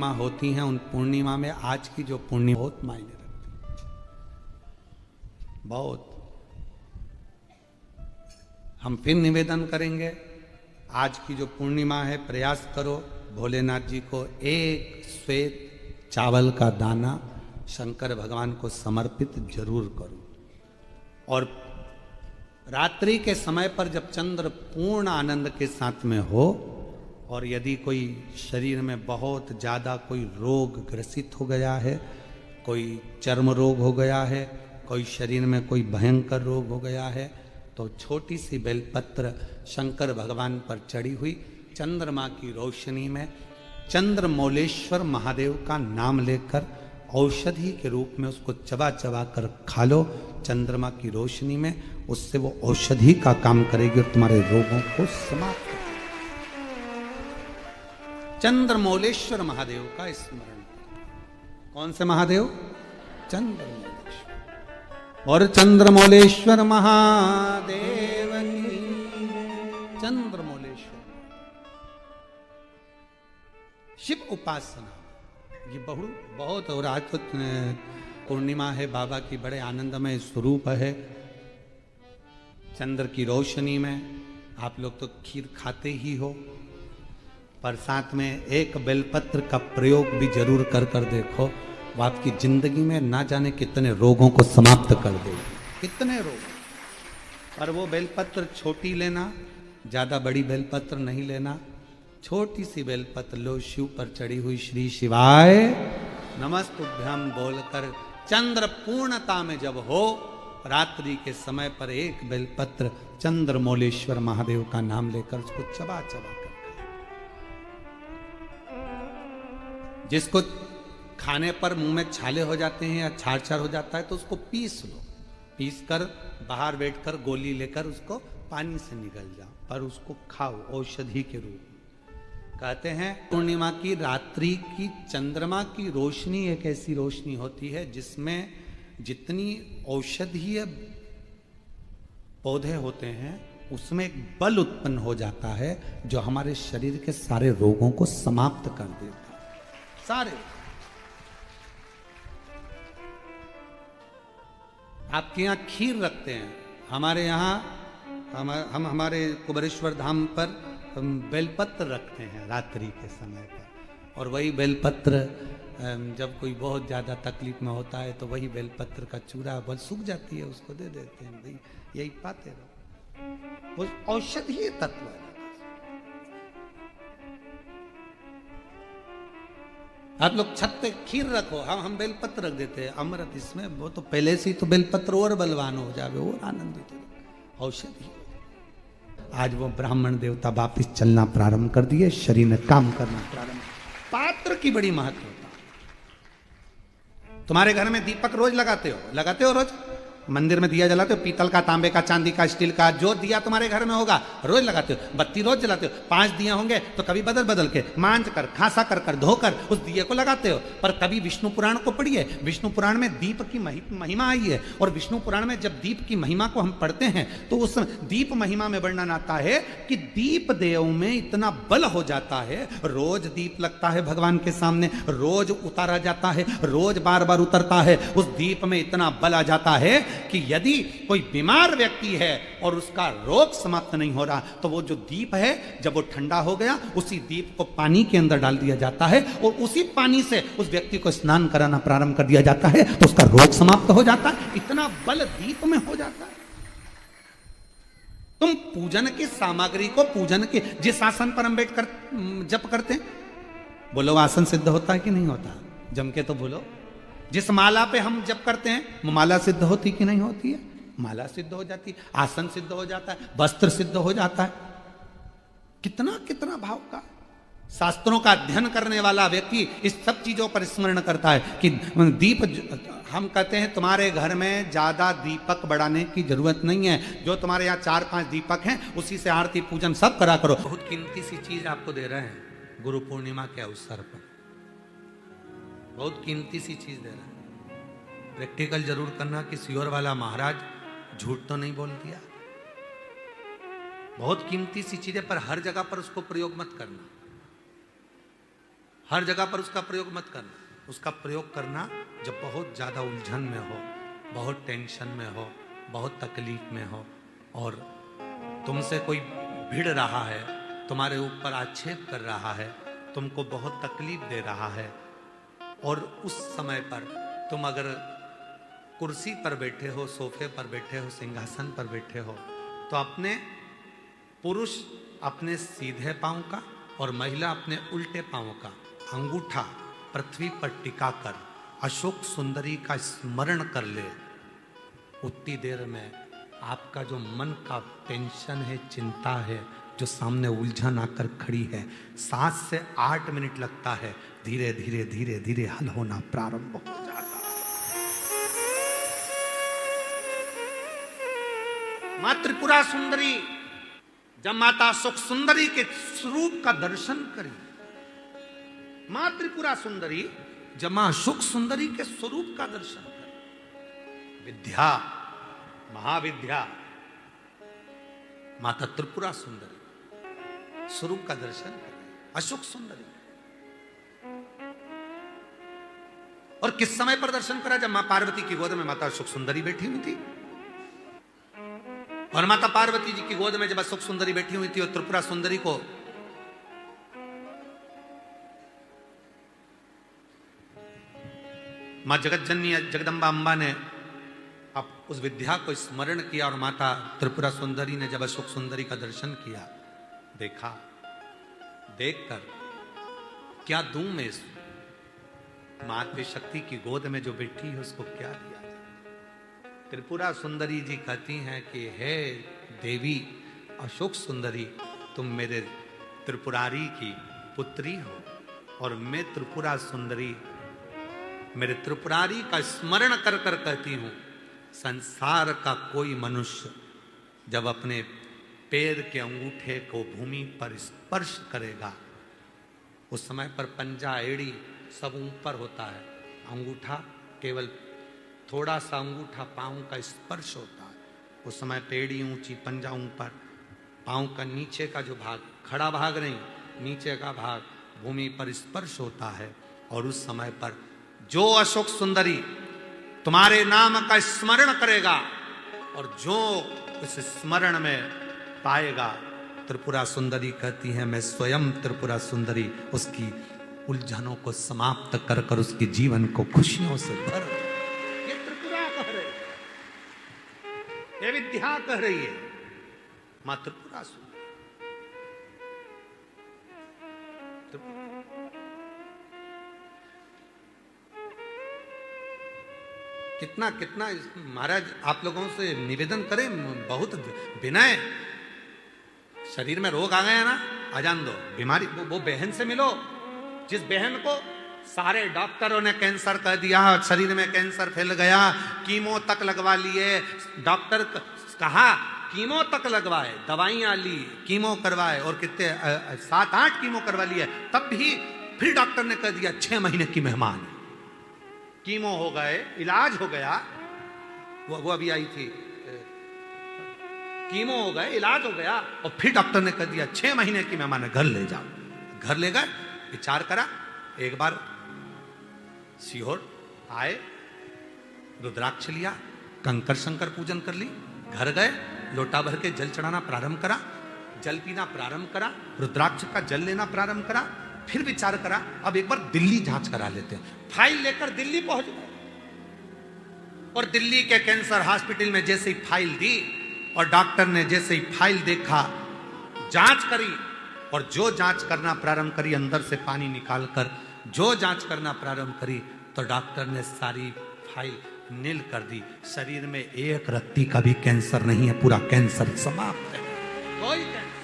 पूर्णिमा होती हैं, उन पूर्णिमा में आज की जो पूर्णिमा बहुत मायने रखती है, बहुत। हम फिर निवेदन करेंगे, आज की जो पूर्णिमा है, प्रयास करो भोलेनाथ जी को एक श्वेत चावल का दाना शंकर भगवान को समर्पित जरूर करो। और रात्रि के समय पर जब चंद्र पूर्ण आनंद के साथ में हो, और यदि कोई शरीर में बहुत ज़्यादा कोई रोग ग्रसित हो गया है, कोई चर्म रोग हो गया है, कोई शरीर में कोई भयंकर रोग हो गया है, तो छोटी सी बेलपत्र शंकर भगवान पर चढ़ी हुई चंद्रमा की रोशनी में चंद्रमौलेश्वर महादेव का नाम लेकर औषधि के रूप में उसको चबा चबा कर खा लो चंद्रमा की रोशनी में। उससे वो औषधि का काम करेगी और तुम्हारे रोगों को समाप्त करेगी। चंद्रमौलेश्वर महादेव का स्मरण। कौन से महादेव? चंद्रमौलेश्वर। और चंद्रमौलेश्वर महादेव की चंद्रमौलेश्वर शिव उपासना ये बहुत। और आज तो पूर्णिमा है, बाबा की बड़े आनंदमय स्वरूप है। चंद्र की रोशनी में आप लोग तो खीर खाते ही हो, पर साथ में एक बेलपत्र का प्रयोग भी जरूर कर कर देखो, वो आपकी जिंदगी में ना जाने कितने रोगों को समाप्त कर देगी, कितने रोग। पर वो बेलपत्र छोटी लेना, ज्यादा बड़ी बेलपत्र नहीं लेना, छोटी सी बेलपत्र लो, शिव पर चढ़ी हुई श्री शिवाय नमस्तुभ्यम बोलकर चंद्र पूर्णता में जब हो, रात्रि के समय पर एक बेलपत्र चंद्रमौलेश्वर महादेव का नाम लेकर उसको चबा चबा कर, जिसको खाने पर मुंह में छाले हो जाते हैं या छार छार हो जाता है तो उसको पीस लो, पीस कर बाहर बैठकर गोली लेकर उसको पानी से निगल जाओ, पर उसको खाओ औषधि के रूप में। कहते हैं पूर्णिमा की रात्रि की चंद्रमा की रोशनी एक ऐसी रोशनी होती है जिसमें जितनी औषधीय पौधे होते हैं उसमें एक बल उत्पन्न हो जाता है जो हमारे शरीर के सारे रोगों को समाप्त कर देता है, सारे। आपके यहाँ खीर रखते हैं, हमारे यहाँ हम हमारे कुबेरेश्वर धाम पर बेलपत्र रखते हैं रात्रि के समय पर। और वही बेलपत्र जब कोई बहुत ज़्यादा तकलीफ में होता है तो वही बेलपत्र का चूरा बल सूख जाती है, उसको दे देते हैं, भाई यही पाते रहो, वो औषधीय तत्व है। आप लोग छत पे खीर रखो, हम बेलपत्र रख देते हैं, अमृत इसमें, वो तो पहले से ही तो बेलपत्र और बलवान हो जावे और आनंदित हो, औषधि। आज वो ब्राह्मण देवता वापिस चलना प्रारंभ कर दिए, शरीर ने काम करना प्रारंभ। पात्र की बड़ी महत्वता। तुम्हारे घर में दीपक रोज लगाते हो रोज? मंदिर में दिया जलाते हो, पीतल का, तांबे का, चांदी का, स्टील का, जो दिया तुम्हारे घर में होगा रोज लगाते हो। बत्ती रोज जलाते हो, 5 दिया होंगे तो कभी बदल बदल के मांझ कर, खासा कर धोकर उस दिए को लगाते हो। पर कभी विष्णु पुराण को पढ़िए, विष्णु पुराण में दीप की महिमा आई है। और विष्णु पुराण में जब दीप की महिमा को हम पढ़ते हैं तो उस दीप महिमा में वर्णन आता है कि दीप देव में इतना बल हो जाता है, रोज दीप लगता है भगवान के सामने, रोज उतारा जाता है, रोज बार बार उतरता है, उस दीप में इतना बल आ जाता है कि यदि कोई बीमार व्यक्ति है और उसका रोग समाप्त नहीं हो रहा तो वो जो दीप है जब वो ठंडा हो गया, उसी दीप को पानी के अंदर डाल दिया जाता है और उसी पानी से उस व्यक्ति को स्नान कराना प्रारंभ कर दिया जाता है तो उसका रोग समाप्त हो जाता है। इतना बल दीप में हो जाता है। तुम पूजन की सामग्री को, पूजन के जिस आसन पर हम बैठ कर जप करते हैं, बोलो आसन सिद्ध होता है कि नहीं होता? जम के तो बोलो। जिस माला पे हम जप करते हैं माला सिद्ध होती कि नहीं होती है? माला सिद्ध हो जाती है, आसन सिद्ध हो जाता है, वस्त्र सिद्ध हो जाता है। कितना कितना भाव का। शास्त्रों का अध्ययन करने वाला व्यक्ति इस सब चीजों पर स्मरण करता है कि दीप, हम कहते हैं तुम्हारे घर में ज्यादा दीपक बढ़ाने की जरूरत नहीं है, जो तुम्हारे यहाँ 4-5 दीपक हैं उसी से आरती पूजन सब करा करो। बहुत कीमती सी चीज आपको दे रहे हैं गुरु पूर्णिमा के अवसर पर, बहुत कीमती सी चीज दे रहा है। प्रैक्टिकल जरूर करना कि सियोर वाला महाराज झूठ तो नहीं बोल दिया। बहुत कीमती सी चीज है, पर हर जगह पर उसको प्रयोग मत करना। हर जगह पर उसका प्रयोग मत करना। उसका प्रयोग करना जब बहुत ज़्यादा उलझन में हो, बहुत टेंशन में हो, बहुत तकलीफ में हो, और तुमसे कोई भिड़ रहा है, तुम्हारे ऊपर आक्षेप कर रहा है, तुमको बहुत तकलीफ दे रहा है, और उस समय पर तुम अगर कुर्सी पर बैठे हो, सोफे पर बैठे हो, सिंहासन पर बैठे हो, तो अपने पुरुष अपने सीधे पांव का और महिला अपने उल्टे पांव का अंगूठा पृथ्वी पर टिकाकर अशोक सुंदरी का स्मरण कर ले। उतनी देर में आपका जो मन का टेंशन है, चिंता है, जो सामने उलझन आकर खड़ी है, 7 से 8 मिनट लगता है, धीरे धीरे धीरे धीरे हल होना प्रारंभ हो जाता है। मां त्रिपुरा सुंदरी जब माता सुख सुंदरी के स्वरूप का दर्शन करी, मां त्रिपुरा सुंदरी जब मां सुख सुंदरी के स्वरूप का दर्शन करी, विद्या महाविद्या माता त्रिपुरा सुंदरी स्वरूप का दर्शन करी, अशोक सुंदरी। और किस समय पर दर्शन करा? जब मां पार्वती की गोद में माता अशोक सुंदरी बैठी हुई थी। और माता पार्वती जी की गोद में जब अशोक सुंदरी बैठी हुई थी और त्रिपुरा सुंदरी को मां जगतजननी जगदम्बा अम्बा ने अब उस विद्या को स्मरण किया, और माता त्रिपुरा सुंदरी ने जब अशोक सुंदरी का दर्शन किया, देखा, देखकर क्या दूं मैं इस मातृ शक्ति की गोद में जो बैठी है उसको क्या दिया? त्रिपुरा सुंदरी जी कहती हैं कि हे देवी अशोक सुंदरी, तुम मेरे त्रिपुरारी की पुत्री हो, और मैं त्रिपुरा सुंदरी मेरे त्रिपुरारी का स्मरण कर कर कहती हूं, संसार का कोई मनुष्य जब अपने पैर के अंगूठे को भूमि पर स्पर्श करेगा, उस समय पर पंजा एड़ी सब ऊपर होता है, अंगूठा केवल थोड़ा सा अंगूठा पांव का स्पर्श होता है, उस समय पेड़ी ऊंची, पंजा ऊपर, पांव का नीचे का जो भाग, खड़ा भाग नहीं, नीचे का भाग भूमि पर स्पर्श होता है। और उस समय पर जो अशोक सुंदरी तुम्हारे नाम का स्मरण करेगा और जो उस स्मरण में पाएगा, त्रिपुरा सुंदरी कहती है मैं स्वयं त्रिपुरा सुंदरी उसकी उलझनों को समाप्त कर कर उसके जीवन को खुशियों से भर। ये त्रिपुरा कह रही है, ये विद्या कह रही है, मां त्रिपुरा सुंदरी। कितना कितना महाराज आप लोगों से निवेदन करें, बहुत विनय। शरीर में रोग आ गया ना, अजान दो, बीमारी, वो बहन से मिलो जिस बहन को सारे डॉक्टरों ने कैंसर कह दिया, शरीर में कैंसर फैल गया, कीमो तक लगवा लिए, डॉक्टर कहा कीमो तक लगवाए, दवाइयां ली, कीमो करवाए, और कितने 7-8 कीमो करवा लिए, तब भी फिर डॉक्टर ने कह दिया 6 महीने की मेहमान है। कीमो हो गए, इलाज हो गया, वो अभी आई थी, कीमो हो गए, इलाज हो गया, और फिर डॉक्टर ने कह दिया 6 महीने की मेहमान है, घर ले जाओ। घर ले गए, विचार करा, एक बार सीहोर आए, रुद्राक्ष लिया, कंकर शंकर पूजन कर ली, घर गए, लोटा भर के जल चढ़ाना प्रारंभ करा, जल पीना प्रारंभ करा, रुद्राक्ष का जल लेना प्रारंभ करा, फिर विचार करा अब एक बार दिल्ली जांच करा लेते हैं। फाइल लेकर दिल्ली पहुंच गए, और दिल्ली के कैंसर हॉस्पिटल में जैसे ही फाइल दी और डॉक्टर ने जैसे ही फाइल देखा, जांच करी, और जो जांच करना प्रारंभ करी, अंदर से पानी निकालकर जो जांच करना प्रारंभ करी, तो डॉक्टर ने सारी फाइल नील कर दी। शरीर में एक रत्ती का भी कैंसर नहीं है, पूरा कैंसर समाप्त है, कोई कैंसर।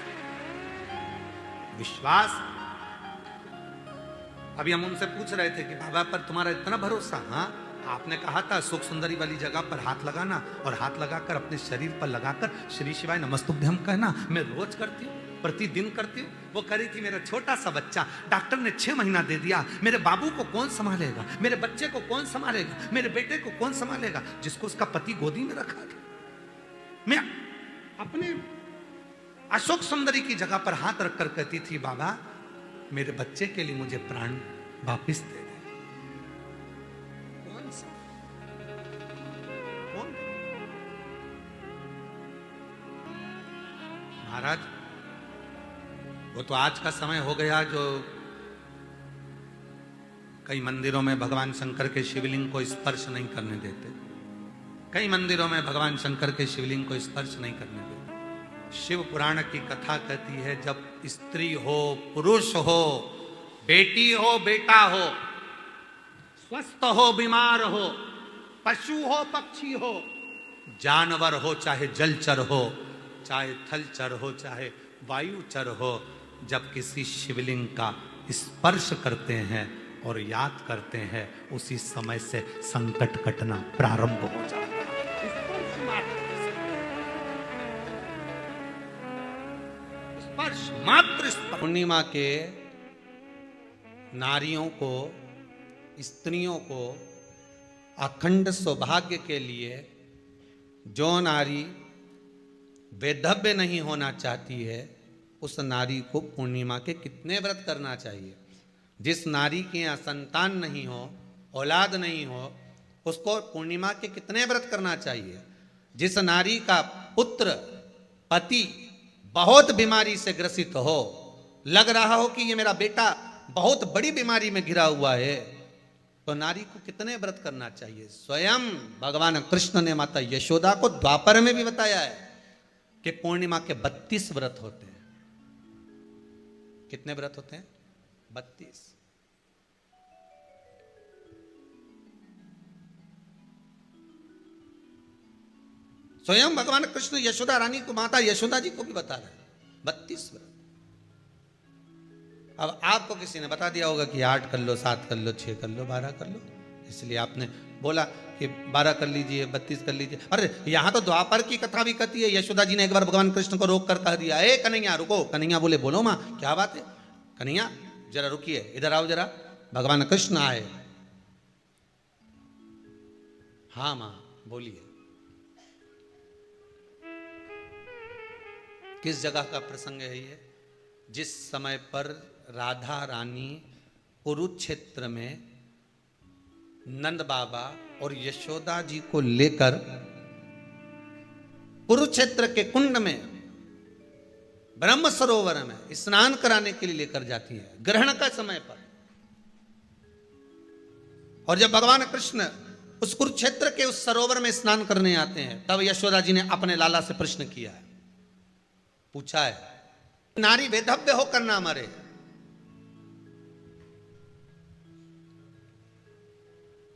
विश्वास। अभी हम उनसे पूछ रहे थे कि बाबा पर तुम्हारा इतना भरोसा? हाँ, आपने कहा था सुख सुंदरी वाली जगह पर हाथ लगाना, और हाथ लगाकर अपने शरीर पर लगाकर श्री शिवाय नमस्तुभ्यम कहना। मैं रोज करती हूँ, प्रतिदिन करती हूँ। वो कह रही थी मेरा छोटा सा बच्चा, डॉक्टर ने 6 महीना दे दिया, मेरे बाबू को कौन संभालेगा, मेरे बच्चे को कौन संभालेगा, मेरे बेटे को कौन संभालेगा, जिसको उसका पति गोदी में रखा था। मैं अपने अशोक सुंदरी की जगह पर हाथ रखकर कहती थी बाबा मेरे बच्चे के लिए मुझे प्राण वापिस दे दे। कौन सा? कौन? महाराज, वो तो आज का समय हो गया जो कई मंदिरों में भगवान शंकर के शिवलिंग को स्पर्श नहीं करने देते। कई मंदिरों में भगवान शंकर के शिवलिंग को स्पर्श नहीं करने देते। शिव पुराण की कथा कहती है, जब स्त्री हो, पुरुष हो, बेटी हो, बेटा हो, स्वस्थ हो, बीमार हो, पशु हो, पक्षी हो, जानवर हो, चाहे जलचर हो, चाहे थलचर हो, चाहे वायुचर हो, जब किसी शिवलिंग का स्पर्श करते हैं और याद करते हैं, उसी समय से संकट कटना प्रारंभ हो जाता है। स्पर्श मात्र स्पर्श। पूर्णिमा के नारियों को, स्त्रियों को अखंड सौभाग्य के लिए, जो नारी वैधव्य नहीं होना चाहती है, उस नारी को पूर्णिमा के कितने व्रत करना चाहिए? जिस नारी के यहाँ संतान नहीं हो, औलाद नहीं हो, उसको पूर्णिमा के कितने व्रत करना चाहिए? जिस नारी का पुत्र, पति बहुत बीमारी से ग्रसित हो, लग रहा हो कि ये मेरा बेटा बहुत बड़ी बीमारी में घिरा हुआ है, तो नारी को कितने व्रत करना चाहिए? स्वयं भगवान कृष्ण ने माता यशोदा को द्वापर में भी बताया है कि पूर्णिमा के 32 व्रत होते हैं। कितने व्रत होते हैं? 32। स्वयं भगवान कृष्ण यशोदा रानी को, माता यशोदा जी को भी बता रहे हैं 32 व्रत। अब आपको किसी ने बता दिया होगा कि 8 कर लो, 7 कर लो, 6 कर लो, 12 कर लो, इसलिए आपने बोला कि 12 कर लीजिए, 32 कर लीजिए। अरे यहां तो द्वापर की कथा भी कहती है। यशोदा जी ने एक बार भगवान कृष्ण को रोक कर कह दिया, ए कन्हैया रुको। कन्हैया बोले, बोलो मां क्या बात है? कन्हैया जरा रुकिए, इधर आओ जरा। भगवान कृष्ण आए। हाँ मां बोलिए। किस जगह का प्रसंग है ये? जिस समय पर राधा रानी कुरुक्षेत्र में नंद बाबा और यशोदा जी को लेकर कुरुक्षेत्र के कुंड में, ब्रह्म सरोवर में स्नान कराने के लिए लेकर जाती है, ग्रहण का समय पर। और जब भगवान कृष्ण उस कुरुक्षेत्र के उस सरोवर में स्नान करने आते हैं, तब यशोदा जी ने अपने लाला से प्रश्न किया है, पूछा है, नारी वैधव्य होकर ना मरे,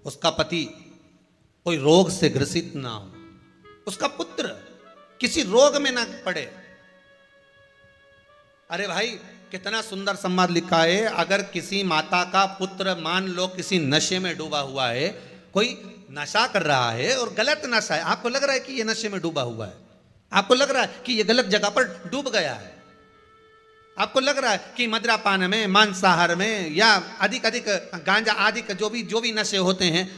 उसका पति कोई रोग से ग्रसित ना हो, उसका पुत्र किसी रोग में ना पड़े। अरे भाई कितना सुंदर संवाद लिखा है। अगर किसी माता का पुत्र मान लो किसी नशे में डूबा हुआ है, कोई नशा कर रहा है और गलत नशा है, आपको लग रहा है कि ये नशे में डूबा हुआ है, आपको लग रहा है कि ये गलत जगह पर डूब गया है, आपको लग रहा है कि मदिरापान में, मांसाहार में या अधिक गांजा आदि का जो भी नशे होते हैं,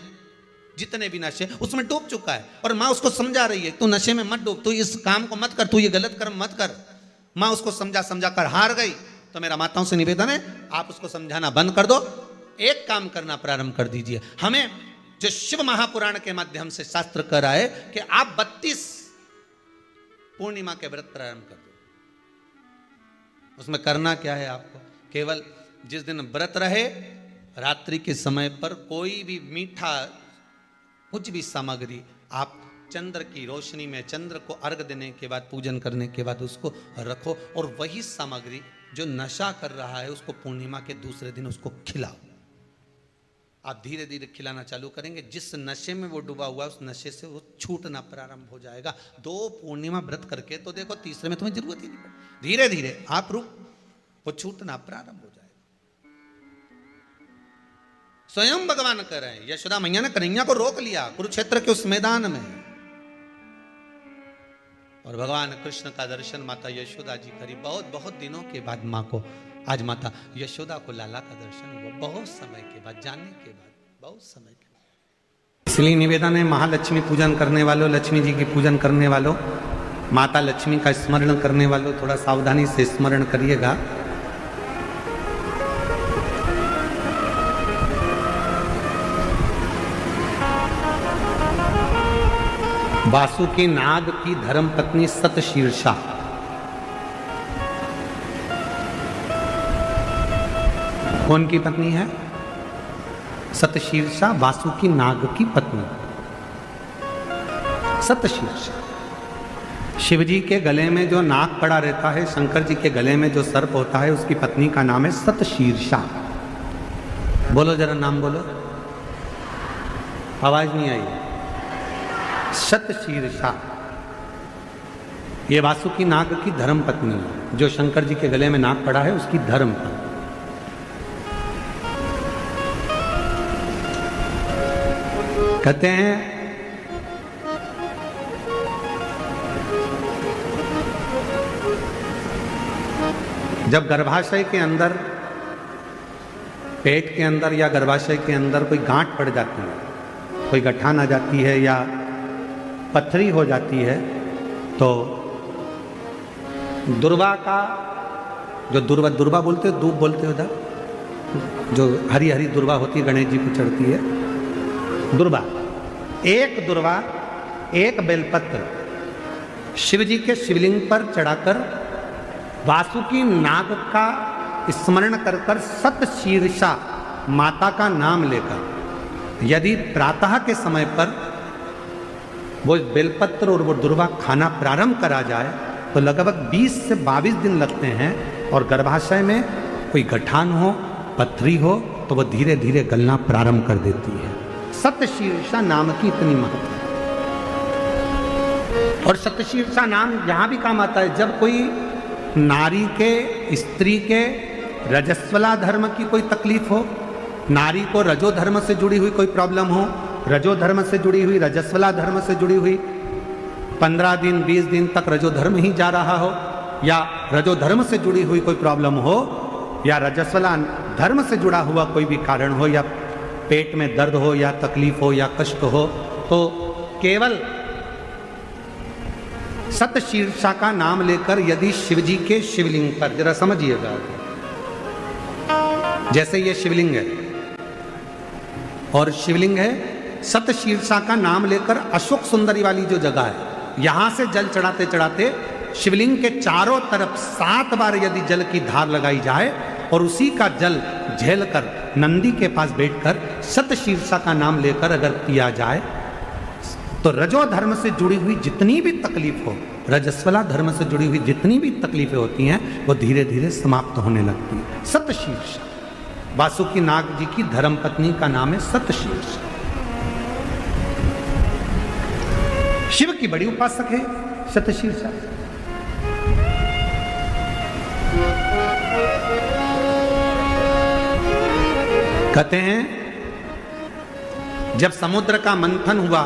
जितने भी नशे, उसमें डूब चुका है। और माँ उसको समझा रही है, तू नशे में मत डूब, तू इस काम को मत कर, तू ये गलत कर्म मत कर। माँ उसको समझा कर हार गई। तो मेरा माताओं से निवेदन है, आप उसको समझाना बंद कर दो, एक काम करना प्रारंभ कर दीजिए। हमें जो शिव महापुराण के माध्यम से शास्त्र कह रहा है कि आप 32 पूर्णिमा के व्रत प्रारंभ कर दो। उसमें करना क्या है आपको? केवल जिस दिन व्रत रहे, रात्रि के समय पर कोई भी मीठा, कुछ भी सामग्री आप चंद्र की रोशनी में, चंद्र को अर्घ देने के बाद, पूजन करने के बाद उसको रखो, और वही सामग्री जो नशा कर रहा है उसको पूर्णिमा के दूसरे दिन उसको खिलाओ। आप धीरे धीरे खिलाना चालू करेंगे, जिस नशे में वो डूबा हुआ है उस नशे से वो छूटना प्रारंभ हो जाएगा। 2 पूर्णिमा व्रत करके तो देखो, तीसरे में तुम्हें जरूरत ही नहीं पड़ेगी। धीरे धीरे आप रुक, वो छूटना प्रारंभ हो जाएगा। स्वयं भगवान कह रहे हैं, यशोदा मैया ने कन्हैया को रोक लिया कुरुक्षेत्र के उस मैदान में, और भगवान कृष्ण का दर्शन माता यशोदा जी करी। बहुत दिनों के बाद माँ को, आज माता यशोदा को लाला का दर्शन हुआ, बहुत समय के बाद, जाने के बाद, बहुत समय के बाद। इसलिए निवेदन है, महालक्ष्मी पूजन करने वालों, लक्ष्मी जी की पूजन करने वालों, माता लक्ष्मी का स्मरण करने वालों, थोड़ा सावधानी से स्मरण करिएगा। वासुकी नाग की धर्म पत्नी सतशीर्षा। कौन की पत्नी है? सतशीर्षा वासुकी नाग की पत्नी सतशीर्षा। शिवजी के गले में जो नाग पड़ा रहता है, शंकर जी के गले में जो सर्प होता है, उसकी पत्नी का नाम है सतशीर्षा। बोलो जरा, नाम बोलो। आवाज नहीं आई। सतशीर्षा ये वासुकी नाग की धर्म पत्नी है। जो शंकर जी के गले में नाग पड़ा है, उसकी धर्म पत्नी। कहते हैं जब गर्भाशय के अंदर, पेट के अंदर या गर्भाशय के अंदर कोई गांठ पड़ जाती है, कोई गठान आ जाती है या पथरी हो जाती है, तो दुर्वा का जो दुर्वा बोलते हो, दूब बोलते हो उधर, जो हरी हरी दुर्वा होती है, गणेश जी को चढ़ती है दुर्वा। एक दुर्वा, एक बेलपत्र शिव जी के शिवलिंग पर चढ़ाकर वासुकी नाग का स्मरण कर कर सतशीर्षा माता का नाम लेकर यदि प्रातः के समय पर वो बेलपत्र और वो दुर्वा खाना प्रारंभ करा जाए तो लगभग 20 से 22 दिन लगते हैं, और गर्भाशय में कोई गठान हो, पथरी हो, तो वो धीरे धीरे गलना प्रारंभ कर देती है। सतशीर्षा नाम की इतनी महत्व। और सतशीर्षा नाम यहां भी काम आता है जब कोई नारी के, स्त्री के रजस्वला धर्म की कोई तकलीफ हो, नारी को रजो धर्म से जुड़ी हुई कोई प्रॉब्लम हो, रजो धर्म से जुड़ी हुई, रजस्वला धर्म से जुड़ी हुई, 15 दिन 20 दिन तक रजो धर्म ही जा रहा हो, या रजो धर्म से जुड़ी हुई कोई प्रॉब्लम हो, या रजस्वला धर्म से जुड़ा हुआ कोई भी कारण हो, या पेट में दर्द हो, या तकलीफ हो, या कष्ट हो, तो केवल सतशीर्षा का नाम लेकर यदि शिवजी के शिवलिंग पर, जरा समझिएगा, जैसे ये शिवलिंग है और शिवलिंग है, सतशीर्षा का नाम लेकर अशोक सुंदरी वाली जो जगह है, यहां से जल चढ़ाते चढ़ाते शिवलिंग के चारों तरफ 7 बार यदि जल की धार लगाई जाए और उसी का जल झेलकर नंदी के पास बैठकर सतशीर्षा का नाम लेकर अगर पिया जाए तो रजो धर्म से जुड़ी हुई जितनी भी तकलीफ हो, रजस्वला धर्म से जुड़ी हुई जितनी भी तकलीफें होती हैं, वो धीरे धीरे समाप्त होने लगती है। सतशीर्षा वासुकी नाग जी की धर्म पत्नी का नाम है सतशीर्षा। शिव की बड़ी उपासक है सतशीर्षा। कहते हैं जब समुद्र का मंथन हुआ,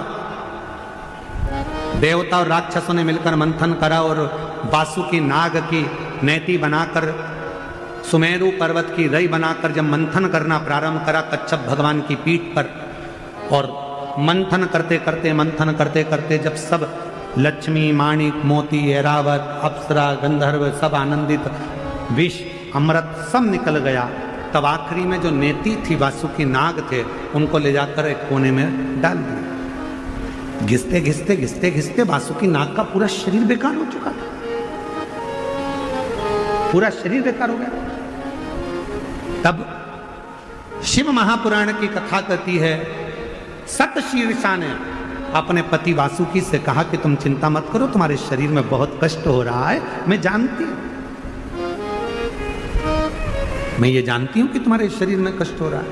देवता और राक्षसों ने मिलकर मंथन करा और वासुकी नाग की नेति बनाकर, सुमेरु पर्वत की रई बनाकर जब मंथन करना प्रारंभ करा कच्छप भगवान की पीठ पर, और मंथन करते करते जब सब लक्ष्मी, माणिक, मोती, ऐरावत, अप्सरा, गंधर्व सब आनंदित, विष, अमृत सब निकल गया, तब आखिरी में जो नेति थी वासुकी नाग थे, उनको ले जाकर एक कोने में डाल दिया। घिसते घिसते घिसते घिसते वासुकी नाग का पूरा शरीर बेकार हो चुका था, पूरा शरीर बेकार हो गया। तब शिव महापुराण की कथा कहती है, सतशीर्षा ने अपने पति वासुकी से कहा कि तुम चिंता मत करो, तुम्हारे शरीर में बहुत कष्ट हो रहा है, मैं जानती हूं, मैं ये जानती हूं कि तुम्हारे शरीर में कष्ट हो रहा है,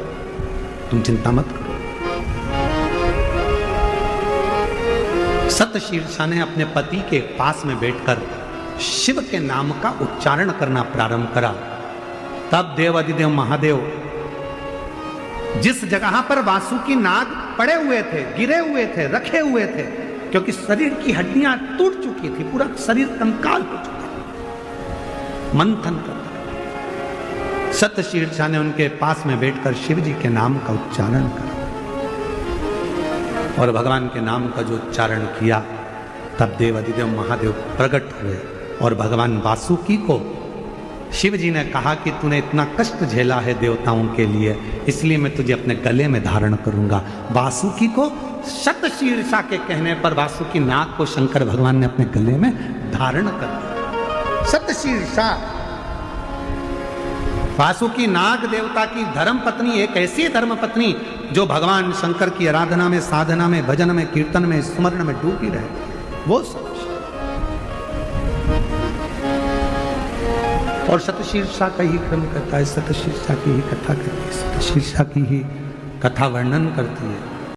तुम चिंता मत करो। सतशीर्षा ने अपने पति के पास में बैठकर शिव के नाम का उच्चारण करना प्रारंभ करा। तब देवाधिदेव महादेव जिस जगह पर वासुकी नाग पड़े हुए थे, गिरे हुए थे, रखे हुए थे, क्योंकि शरीर की हड्डियां टूट चुकी थी, पूरा शरीर कंकाल हो चुका था, मंथन करता, सतशीर्षा ने उनके पास में बैठकर शिव जी के नाम का उच्चारण करा, और भगवान के नाम का जो उच्चारण किया, तब देवाधिदेव महादेव प्रकट हुए और भगवान वासुकी को शिव जी ने कहा कि तूने इतना कष्ट झेला है देवताओं के लिए, इसलिए मैं तुझे अपने गले में धारण करूंगा। वासुकी को शतशीर्षा के कहने पर वासुकी नाग को शंकर भगवान ने अपने गले में धारण कर दिया। शतशीर्षा वासुकी नाग देवता की धर्म पत्नी, एक ऐसी धर्म पत्नी जो भगवान शंकर की आराधना में, साधना में, भजन में, कीर्तन में, स्मरण में डूबी रहे, वो सब। और शतशीर्षा का ही क्रम करता है, शतशीर्षा की ही कथा करती है, शतशीर्षा की ही कथा वर्णन करती है।